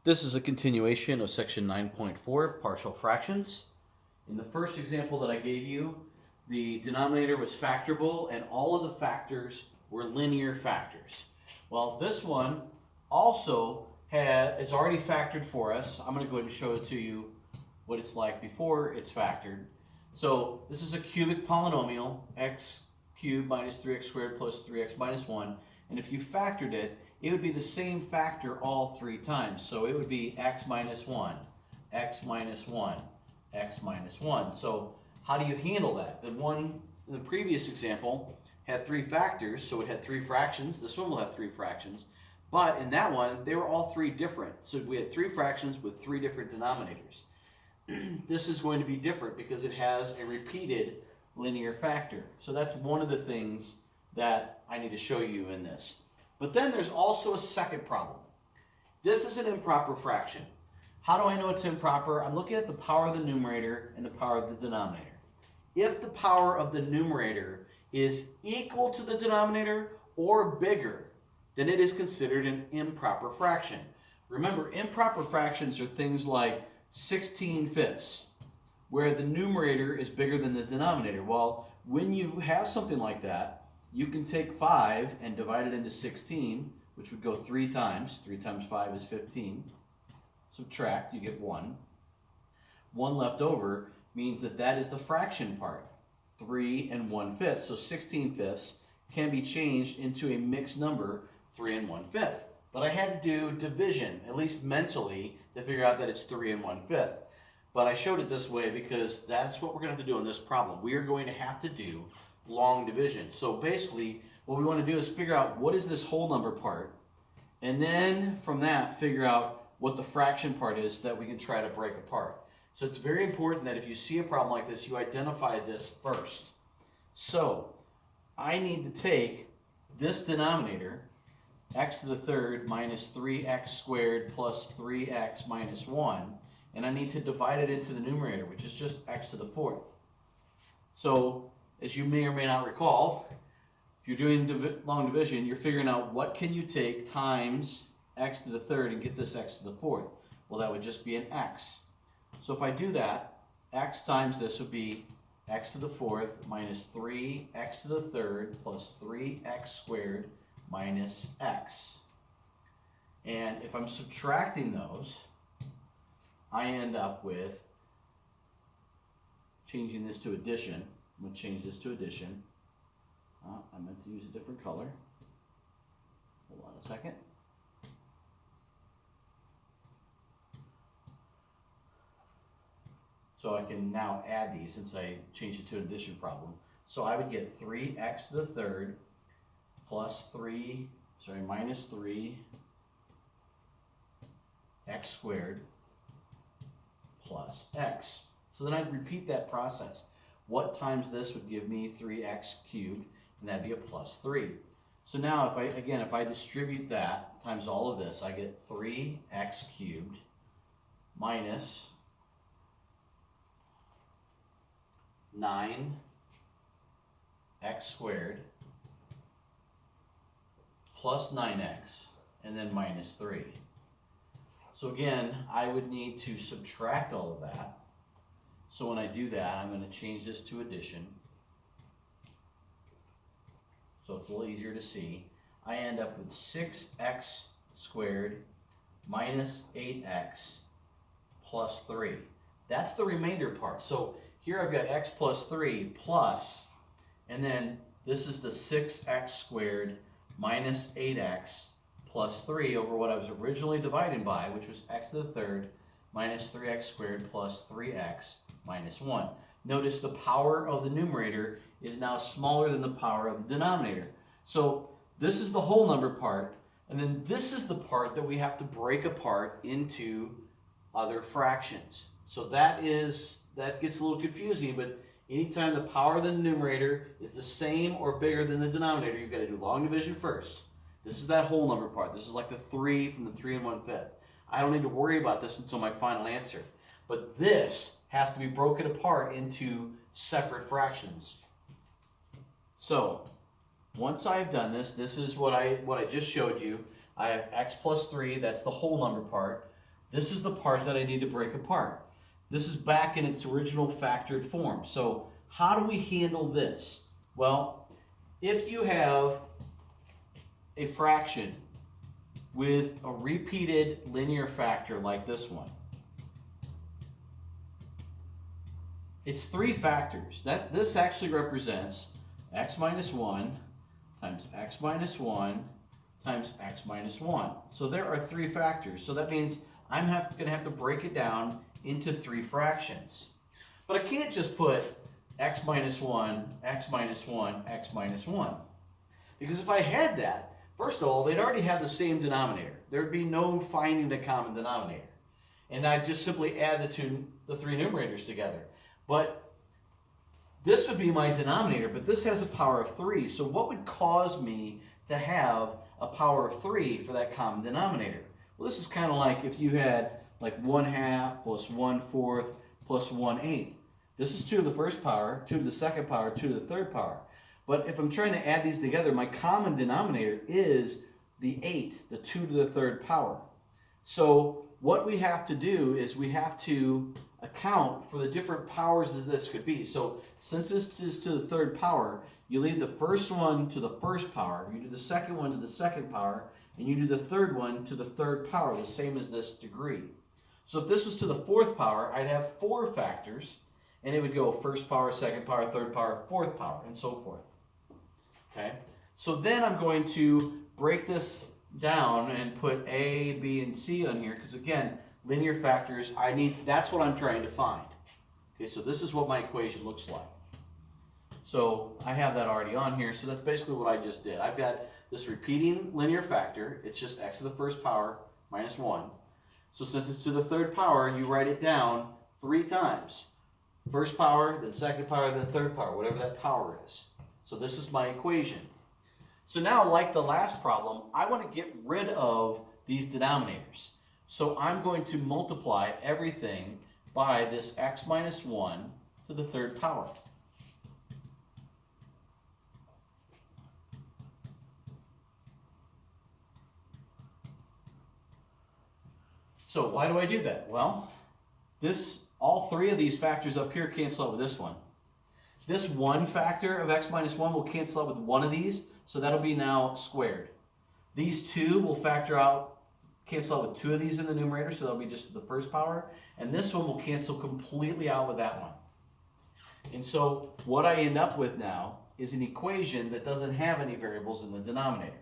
This is a continuation of section 9.4, partial fractions. In the first example that I gave you, the denominator was factorable and all of the factors were linear factors. Well, this one also is already factored for us. I'm going to go ahead and show it to you what it's like before it's factored. So this is a cubic polynomial, x cubed minus 3x squared plus 3x minus 1. And if you factored it, it would be the same factor all three times. So it would be x minus 1, x minus 1, x minus 1. So how do you handle that? The one in the previous example had three factors, so it had three fractions. This one will have three fractions. But in that one, they were all three different. So we had three fractions with three different denominators. This is going to be different because it has a repeated linear factor. So that's one of the things that I need to show you in this. But then there's also a second problem. This is an improper fraction. How do I know it's improper? I'm looking at the power of the numerator and the power of the denominator. If the power of the numerator is equal to the denominator or bigger, then it is considered an improper fraction. Remember, improper fractions are things like 16/5, where the numerator is bigger than the denominator. Well, when you have something like that, you can take 5 and divide it into 16, which would go 3 times. 3 times 5 is 15. Subtract, you get 1. 1 left over means that that is the fraction part, 3 and 1/5. So 16/5 can be changed into a mixed number, 3 and 1/5. But I had to do division, at least mentally, to figure out that it's 3 and 1/5. But I showed it this way because that's what we're going to have to do in this problem. We are going to have to do long division. So basically, what we want to do is figure out what is this whole number part, and then from that, figure out what the fraction part is that we can try to break apart. So it's very important that if you see a problem like this, you identify this first. So I need to take this denominator, x to the third minus 3x squared plus 3x minus 1, and I need to divide it into the numerator, which is just x to the fourth. So as you may or may not recall, if you're doing long division, you're figuring out what can you take times x to the third and get this x to the fourth. Well, that would just be an x. So if I do that, x times this would be x to the fourth minus 3x to the third plus 3x squared minus x. And if I'm subtracting those, I end up with changing this to addition. I'm going to change this to addition. I meant to use a different color. Hold on a second. So I can now add these since I changed it to an addition problem. So I would get 3x to the third plus minus 3x squared plus x. So then I'd repeat that process. What times this would give me 3x cubed, and that'd be a plus 3. So now if I distribute that times all of this, I get 3x cubed minus 9x squared plus 9x, and then minus 3. So again, I would need to subtract all of that. So when I do that, I'm going to change this to addition. So it's a little easier to see. I end up with 6x squared minus 8x plus 3. That's the remainder part. So here I've got x plus 3 plus, and then this is the 6x squared minus 8x plus 3 over what I was originally dividing by, which was x to the third minus 3x squared plus 3x minus 1. Notice the power of the numerator is now smaller than the power of the denominator. So this is the whole number part, and then this is the part that we have to break apart into other fractions. So that gets a little confusing, but anytime the power of the numerator is the same or bigger than the denominator, you've got to do long division first. This is that whole number part. This is like the 3 from the 3 and 1/5. I don't need to worry about this until my final answer. But this has to be broken apart into separate fractions. So once I've done this is what I just showed you. I have x plus 3, that's the whole number part, This is the part that I need to break apart. This is back in its original factored form. So how do we handle this? Well, if you have a fraction with a repeated linear factor like this one, it's three factors. This actually represents x minus 1 times x minus 1 times x minus 1. So there are three factors. So that means I'm going to have to break it down into three fractions. But I can't just put x minus 1, x minus 1, x minus 1. Because if I had that, first of all, they'd already have the same denominator. There'd be no finding the common denominator. And I'd just simply add the three numerators together. But this would be my denominator, but this has a power of 3. So what would cause me to have a power of 3 for that common denominator? Well, this is kind of like if you had like 1/2 plus 1/4 plus 1/8. This is 2 to the first power, 2 to the second power, 2 to the third power. But if I'm trying to add these together, my common denominator is the 8, the 2 to the third power. So what we have to do is we have to account for the different powers that this could be. So since this is to the third power, you leave the first one to the first power, you do the second one to the second power, and you do the third one to the third power, the same as this degree. So if this was to the fourth power, I'd have 4 factors, and it would go first power, second power, third power, fourth power, and so forth. Okay? So then I'm going to break this down and put A, B, and C on here, because again, linear factors, that's what I'm trying to find. Okay, so this is what my equation looks like. So I have that already on here, so that's basically what I just did. I've got this repeating linear factor, it's just x to the first power minus 1. So since it's to the third power, you write it down 3 times. First power, then second power, then third power, whatever that power is. So this is my equation. So now, like the last problem, I want to get rid of these denominators. So I'm going to multiply everything by this x minus 1 to the third power. So why do I do that? Well, all 3 of these factors up here cancel out with this one. This one factor of x minus 1 will cancel out with one of these, so that'll be now squared. These 2 will cancel out with 2 of these in the numerator, so that'll be just the first power. And this one will cancel completely out with that one. And so what I end up with now is an equation that doesn't have any variables in the denominator.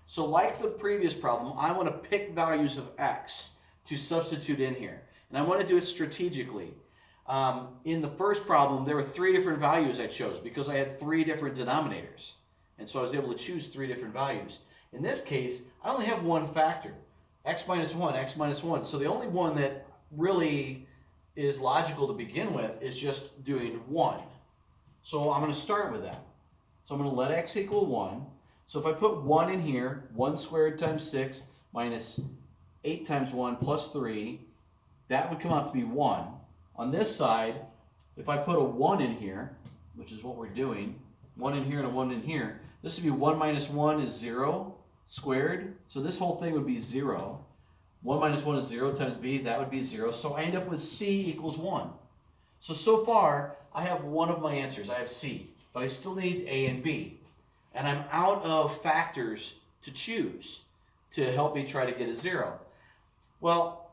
So like the previous problem, I want to pick values of x to substitute in here. And I want to do it strategically. In the first problem, there were 3 different values I chose because I had 3 different denominators. And so I was able to choose 3 different values. In this case, I only have one factor, x minus 1, x minus 1. So the only one that really is logical to begin with is just doing 1. So I'm going to start with that. So I'm going to let x equal 1. So if I put 1 in here, 1 squared times 6 minus 8 times 1 plus 3, that would come out to be 1. On this side, if I put a 1 in here, which is what we're doing, 1 in here and a 1 in here, this would be 1 minus 1 is 0 squared. So this whole thing would be 0. 1 minus 1 is 0 times b, that would be 0. So I end up with c equals 1. So far, I have one of my answers. I have c, but I still need a and b. And I'm out of factors to choose to help me try to get a 0. Well,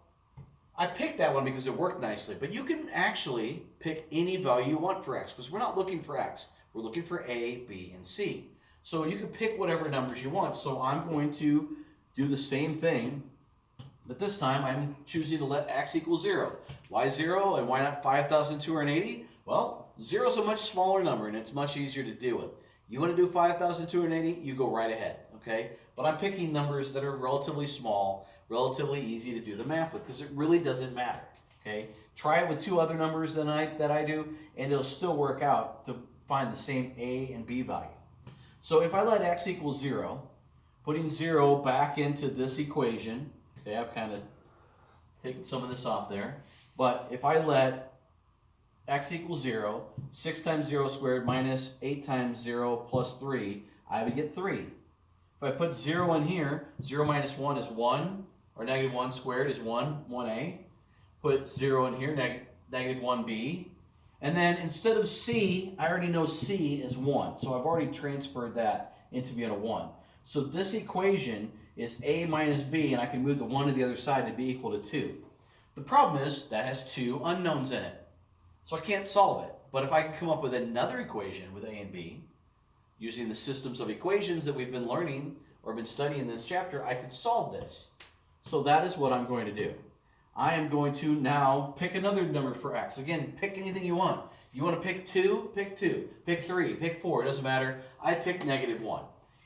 I picked that one because it worked nicely, but you can actually pick any value you want for x, because we're not looking for x. We're looking for a, b, and c. So you can pick whatever numbers you want. So I'm going to do the same thing, but this time I'm choosing to let x equal 0. Why 0 and why not 5,280? Well, 0 is a much smaller number and it's much easier to deal with. You want to do 5,280, you go right ahead, okay? But I'm picking numbers that are relatively small, relatively easy to do the math with, because it really doesn't matter, okay? Try it with 2 other numbers that I do, and it'll still work out to find the same a and b value. So if I let x equal 0, putting 0 back into this equation, okay, I've kind of taken some of this off there, but if I let x equals 0, 6 times 0 squared minus 8 times 0 plus 3, I would get 3. If I put 0 in here, 0 minus 1 is 1, or negative 1 squared is 1a. Put 0 in here, negative 1b. And then instead of c, I already know c is 1. So I've already transferred that into being a 1. So this equation is a minus b, and I can move the 1 to the other side to be equal to 2. The problem is that has 2 unknowns in it. So I can't solve it. But if I can come up with another equation with a and b, using the systems of equations that we've been learning or been studying in this chapter, I could solve this. So that is what I'm going to do. I am going to now pick another number for x. Again, pick anything you want. You want to pick 2, pick 2. Pick 3, pick 4, it doesn't matter. I pick negative 1.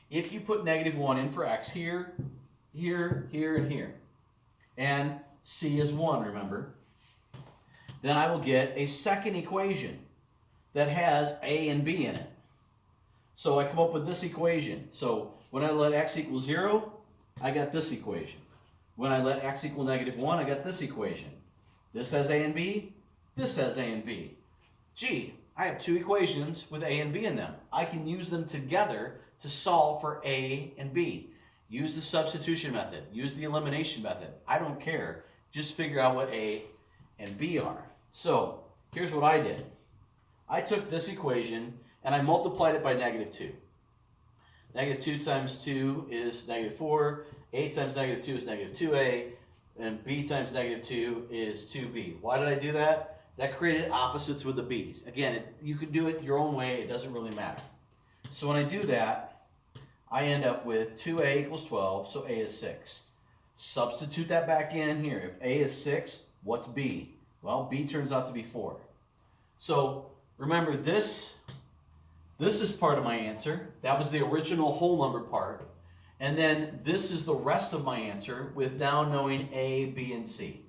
If you put negative 1 in for x here, here, here, and here, and c is 1, remember, then I will get a second equation that has a and b in it. So I come up with this equation. So when I let x equal 0, I got this equation. When I let x equal negative 1, I got this equation. This has a and b, this has a and b. Gee, I have 2 equations with a and b in them. I can use them together to solve for a and b. Use the substitution method, use the elimination method. I don't care. Just figure out what a and b are. So here's what I did. I took this equation and I multiplied it by negative 2. Negative 2 times 2 is negative 4. A times negative 2 is negative 2a. And b times negative 2 is 2b. Why did I do that? That created opposites with the b's. Again, you could do it your own way. It doesn't really matter. So when I do that, I end up with 2a equals 12, so a is 6. Substitute that back in here. If a is 6, what's b? Well, b turns out to be 4. So remember, this is part of my answer. That was the original whole number part. And then this is the rest of my answer with now knowing a, b, and c.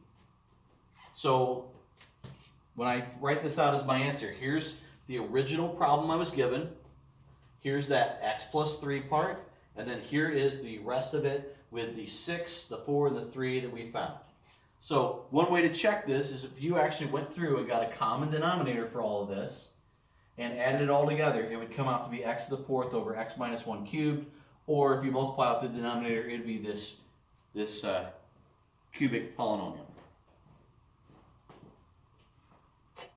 So when I write this out as my answer, here's the original problem I was given. Here's that x plus 3 part. And then here is the rest of it with the 6, the 4, and the 3 that we found. So one way to check this is if you actually went through and got a common denominator for all of this and added it all together, it would come out to be x to the 4th over x minus 1 cubed. Or if you multiply out the denominator, it would be this cubic polynomial.